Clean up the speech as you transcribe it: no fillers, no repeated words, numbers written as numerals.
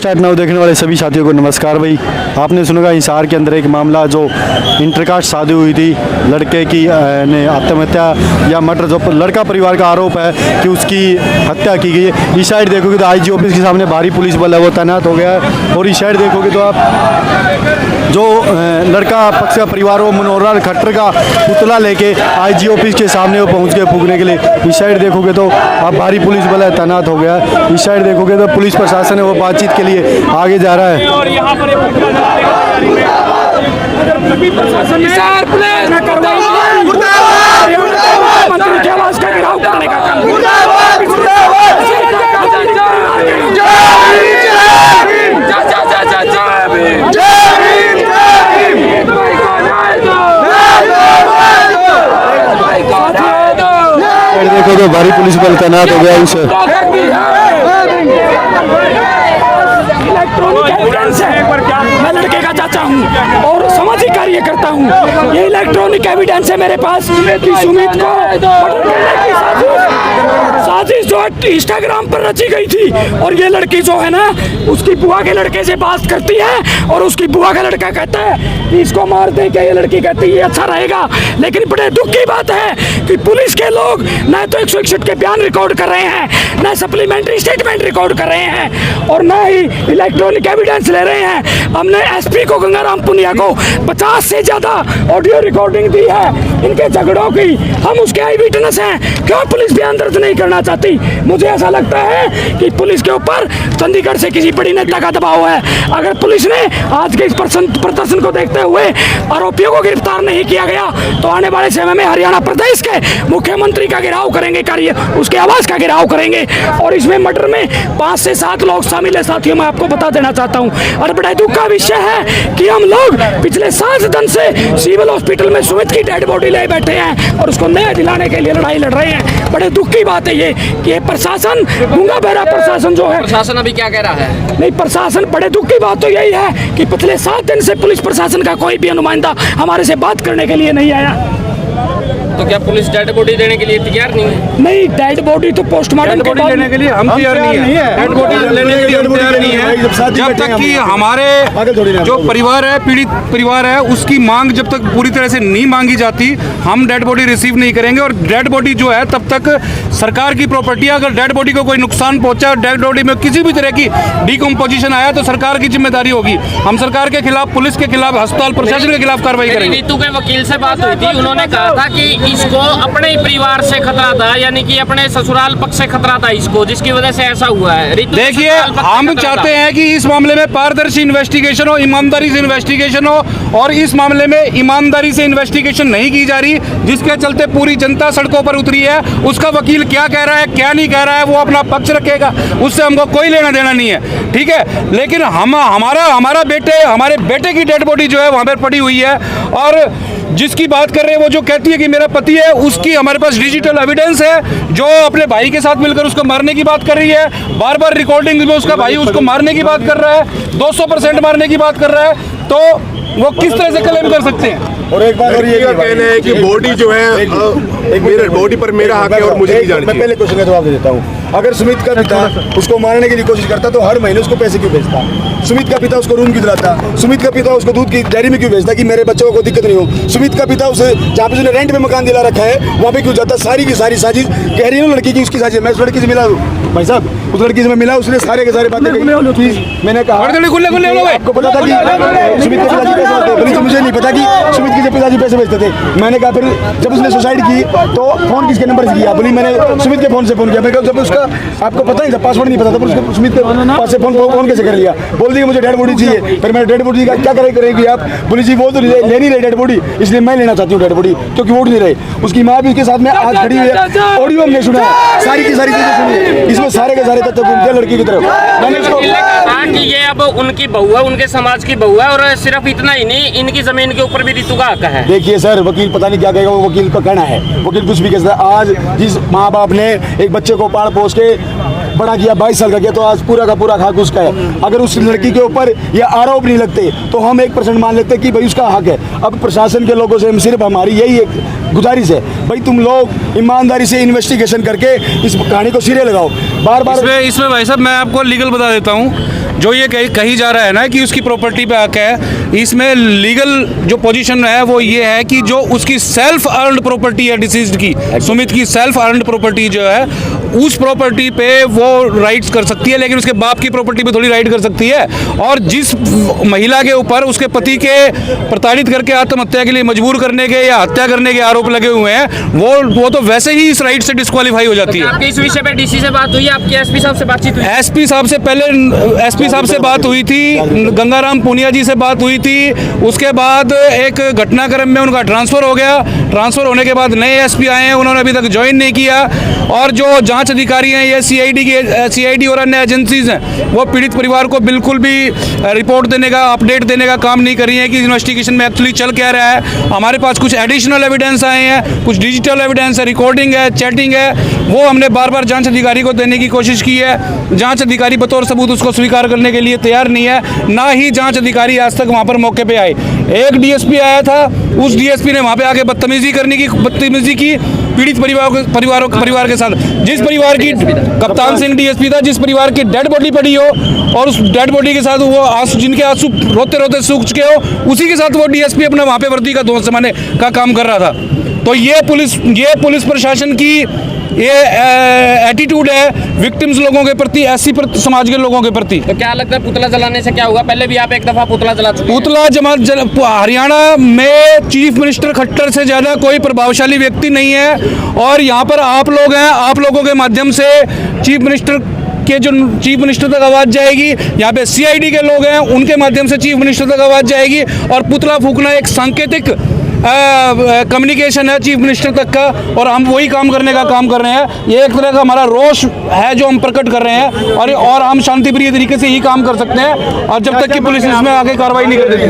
Start now देखने वाले सभी साथियों को नमस्कार। भाई, आपने सुना हिसार के अंदर एक मामला जो इंटरकास्ट शादी हुई थी, लड़के की ने आत्महत्या या मर्डर, जो लड़का परिवार का आरोप है कि उसकी हत्या की गई है। इस साइड देखोगे तो आईजी ऑफिस के सामने भारी पुलिस बल है वो तैनात हो गया है, और इस साइड देखोगे तो आप जो लड़का पक्ष का परिवार वो मनोहर खट्टर का पुतला लेके आईजी ऑफिस के सामने वो पहुँच गए फूकने के लिए। इस साइड देखोगे तो आप भारी पुलिस बल है तैनात हो गया है। इस साइड देखोगे तो पुलिस प्रशासन है वो बातचीत के लिए आगे जा रहा है। और यहाँ पर मंत्री की आवाज का गिराव करने का काम देखो तो भारी पुलिस बल तैनात हो गया उसे। इलेक्ट्रॉनिक एविडेंस है, मैं लड़के का चाचा हूँ और सामाजिक कार्य करता हूँ। ये इलेक्ट्रॉनिक एविडेंस है मेरे पास कि सुमित को साजिश जो इंस्टाग्राम पर रची गई थी, और ये लड़की जो है ना उसकी बुआ के लड़के से बात करती है, और उसकी बुआ का लड़का कहता है कि इसको मार दे, क्या ये लड़की कहती है ये अच्छा रहेगा। लेकिन बड़े दुख की बात है कि पुलिस के लोग न तो 161 के बयान रिकॉर्ड कर रहे हैं, न सप्लीमेंट्री स्टेटमेंट रिकॉर्ड कर रहे हैं, और न ही इलेक्ट्रॉनिक एविडेंस ले रहे हैं। हमने एसपी को गंगाराम पुनिया को 50 से ज़्यादा ऑडियो रिकॉर्डिंग दी है इनके झगड़ों की। हम उसके आई विटनेस हैं। क्यों पुलिस बयान दर्ज नहीं करना चाहती? मुझे ऐसा लगता है कि पुलिस के ऊपर चंडीगढ़ से किसी बड़ी नेता का दबाव है। अगर पुलिस ने आज के इस प्रदर्शन को देखते हुए आरोपियों को गिरफ्तार नहीं किया गया तो आने वाले समय में हरियाणा प्रदेश के मुख्यमंत्री का घेराव करेंगे, उसके आवास का घेराव करेंगे। और इसमें मर्डर में 5 से 7 लोग शामिल है। साथियों, मैं आपको बता देना चाहता हूँ, और बड़ा दुख का विषय है कि हम लोग पिछले 7 दिन से सिविल हॉस्पिटल में सुमित की डेड बॉडी ले बैठे हैं और उसको न्याय दिलाने के लिए लड़ाई लड़ रहे हैं। बड़े दुख की बात है ये कि प्रशासन, गूंगा बहरा प्रशासन जो है, प्रशासन अभी क्या कह रहा है? नहीं, प्रशासन, बड़े दुख की बात तो यही है कि पिछले 7 दिन से पुलिस प्रशासन का कोई भी नुमाइंदा हमारे से बात करने के लिए नहीं आया। तो क्या पुलिस डेड बॉडी देने के लिए तैयार नहीं है? नहीं, डेड बॉडी तो पोस्टमार्टम के बाद लेने के लिए हम तैयार नहीं है। डेड बॉडी लेने के लिए हम तैयार नहीं है जब तक कि हमारे जो परिवार है, पीड़ित परिवार है, उसकी मांग जब तक पूरी तरह से नहीं मांगी जाती हम डेड बॉडी रिसीव नहीं करेंगे। और डेड बॉडी जो है तब तक सरकार की प्रॉपर्टी है। अगर डेड बॉडी को कोई नुकसान पहुंचा, डेड बॉडी में किसी भी तरह की डिकम्पोजिशन आया तो सरकार की जिम्मेदारी होगी। हम सरकार के खिलाफ, पुलिस के खिलाफ, अस्पताल प्रशासन के खिलाफ कार्रवाई करेंगे। नीतू के वकील से बात हुई थी, उन्होंने कहा था कि इसको अपने ही परिवार से खतरा था, यानी कि अपने ससुराल पक्ष से खतरा था इसको, जिसकी वजह से ऐसा हुआ है। देखिए, हम चाहते हैं कि इस मामले में पारदर्शी इन्वेस्टिगेशन हो, ईमानदारी से इन्वेस्टिगेशन हो, और इस मामले में ईमानदारी से इन्वेस्टिगेशन नहीं की जा रही, जिसके चलते पूरी जनता सड़कों पर उतरी है। उसका वकील क्या कह रहा है, क्या नहीं कह रहा है, वो अपना पक्ष रखेगा, उससे हमको कोई लेना देना नहीं है, ठीक है। लेकिन हमारे बेटे की डेड बॉडी जो है वहाँ पर पड़ी हुई है, और जिसकी बात कर रहे हैं वो जो कहती है कि मेरा पति है, उसकी हमारे पास डिजिटल एविडेंस है, जो अपने भाई के साथ मिलकर उसको मारने की बात कर रही है। बार बार रिकॉर्डिंग में उसका भाई उसको मारने की बात कर रहा है, 200% मारने की बात कर रहा है, तो वो किस तरह से क्लेम कर सकते हैं? और एक बात और ये कहना है कि बॉडी जो है एक मेरे बॉडी पर मेरा हक है और मुझे नहीं जानी। मैं पहले क्वेश्चन का जवाब दे देता हूँ। अगर सुमित का पिता उसको मारने की कोशिश करता तो हर महीने उसको पैसे क्यों भेजता? सुमित का पिता उसको रूम क्यों दिलाता? सुमित का पिता उसको दूध की डेयरी में क्यों भेजता कि मेरे बच्चों को कोई दिक्कत नहीं हो? सुमित का पिता उसे जहाँ पे उसने रेंट में मकान दिला रखा है वहाँ पे क्यों जाता? सारी की सारी साजिश कह रही है ना लड़की की, उसकी साजिश। मैं उस लड़की से मिला, भाई साहब, उस लड़की से मैं मिला, उसने सारे के सारे बातें कही। मैंने कहा आपको पता था कि सुमित के पिताजी पैसे भेजते? मुझे नहीं पता कि सुमित के पिताजी पैसे भेजते थे। मैंने कहा फिर जब उसने सुसाइड की तो फोन किसके नंबर से किया? बोली मैंने सुमित के फोन से फोन किया। मैं जब उसका आपको पता नहीं था, पासवर्ड नहीं पता था, उसको सुमित के पास से फोन कैसे कर लिया? बोल दी मुझे डेड बॉडी चाहिए। फिर मैंने डेड बॉडी का क्या करेगी आप? बोली जी वो तो ले नहीं रहे डेड बॉडी, इसलिए मैं लेना चाहती हूँ डेड बॉडी, क्योंकि वोट नहीं रहे। उसकी माँ भी उसके साथ में आज खड़ी हुई है, ऑडियो हमने सुना है, सारी की सारी चीजें सुनी, इसमें सारे के सारे तथ्य घूमते लड़की की तरफ। मैंने उसको कहा कि ये अब उनकी बहू है, उनके समाज की बहू है, और सिर्फ इतना ही नहीं, इनकी जमीन के ऊपर भी ऋतु का हक है। देखिए सर, वकील पता नहीं क्या कहेगा, वो वकील का कहना है, वकील कुछ भी कह सकता है। आज जिस माँ बाप ने एक बच्चे को पाल पोस के बड़ा किया, 22 साल का किया, तो आज पूरा का पूरा हक उसका है। अगर उस लड़की के ऊपर ये आरोप नहीं लगते तो हम 1% मान लेते कि भाई उसका हक है। अब प्रशासन के लोगों से हम सिर्फ हमारी यही एक गुजारिश है, भाई तुम लोग ईमानदारी से इन्वेस्टिगेशन करके इस कहानी को सिरे लगाओ। बार बार इसमें भाई साहब मैं आपको लीगल बता देता हूँ। जो ये कही जा रहा है ना कि उसकी प्रॉपर्टी पे हक है, इसमें लीगल जो पोजीशन है वो ये है कि जो उसकी सेल्फ अर्न्ड प्रॉपर्टी है डिसीज्ड की, सुमित की सेल्फ अर्न्ड प्रॉपर्टी जो है, उस प्रॉपर्टी पे वो राइट्स कर सकती है, लेकिन उसके बाप की प्रॉपर्टी पे थोड़ी राइट कर सकती है। और जिस महिला के ऊपर उसके पति के प्रताड़ित करके आत्महत्या के लिए मजबूर करने के या हत्या करने के आरोप लगे हुए हैं, वो तो वैसे ही इस राइट से डिस्क्वालीफाई हो जाती है। आपकी इस विषय पे डीसी से बात हुई है, आपकी एसपी साहब से बातचीत हुई? एसपी साहब से पहले एसपी साहब से बात हुई थी, गंगाराम पुनिया जी से बात हुई थी, उसके बाद एक घटनाक्रम में उनका ट्रांसफ़र हो गया। ट्रांसफ़र होने के बाद नए एसपी आए हैं, उन्होंने अभी तक ज्वाइन नहीं किया। और जो जांच अधिकारी हैं, ये सीआईडी और अन्य एजेंसीज हैं, वो पीड़ित परिवार को बिल्कुल भी रिपोर्ट देने का, अपडेट देने का काम नहीं कर रही है कि इन्वेस्टिगेशन में एक्चुअली चल क्या रहा है। हमारे पास कुछ एडिशनल एविडेंस आए हैं, कुछ डिजिटल एविडेंस है, रिकॉर्डिंग है, चैटिंग है, वो हमने बार बार जांच अधिकारी को देने की कोशिश की है। जांच अधिकारी बतौर सबूत उसको स्वीकार करने के लिए तैयार नहीं है, ना ही जांच अधिकारी आज तक वहाँ पर मौके पे आए। एक डीएसपी आया था, उस डीएसपी ने वहाँ पे आके बदतमीजी की पीड़ित परिवार के साथ। जिस परिवार की कप्तान सिंह डीएसपी था, जिस परिवार की डेड बॉडी पड़ी हो और उस डेड बॉडी के साथ वो जिनके आंसू रोते रोते सूख चुके हो, उसी के साथ वो डीएसपी अपने वहाँ पे वर्दी का दोस्त जमाने का काम कर रहा था। तो ये पुलिस प्रशासन की ये एटीट्यूड है विक्टिम्स लोगों के प्रति, एससी समाज के लोगों के प्रति। तो क्या लगता है पुतला जलाने से क्या होगा? पहले भी आप एक दफा पुतला जला चुके हैं। हरियाणा में चीफ मिनिस्टर खट्टर से ज़्यादा कोई प्रभावशाली व्यक्ति नहीं है, और यहाँ पर आप लोग हैं, आप लोगों के माध्यम से चीफ मिनिस्टर तक आवाज़ जाएगी। यहाँ पे सीआईडी के लोग हैं, उनके माध्यम से चीफ मिनिस्टर तक आवाज़ जाएगी, और पुतला फूंकना एक सांकेतिक कम्युनिकेशन है चीफ मिनिस्टर तक का, और हम वही काम करने का काम कर रहे हैं। ये एक तरह का हमारा रोष है जो हम प्रकट कर रहे हैं, और हम शांतिप्रिय तरीके से ही काम कर सकते हैं, और जब तक कि पुलिस इसमें आगे कार्रवाई नहीं कर देती।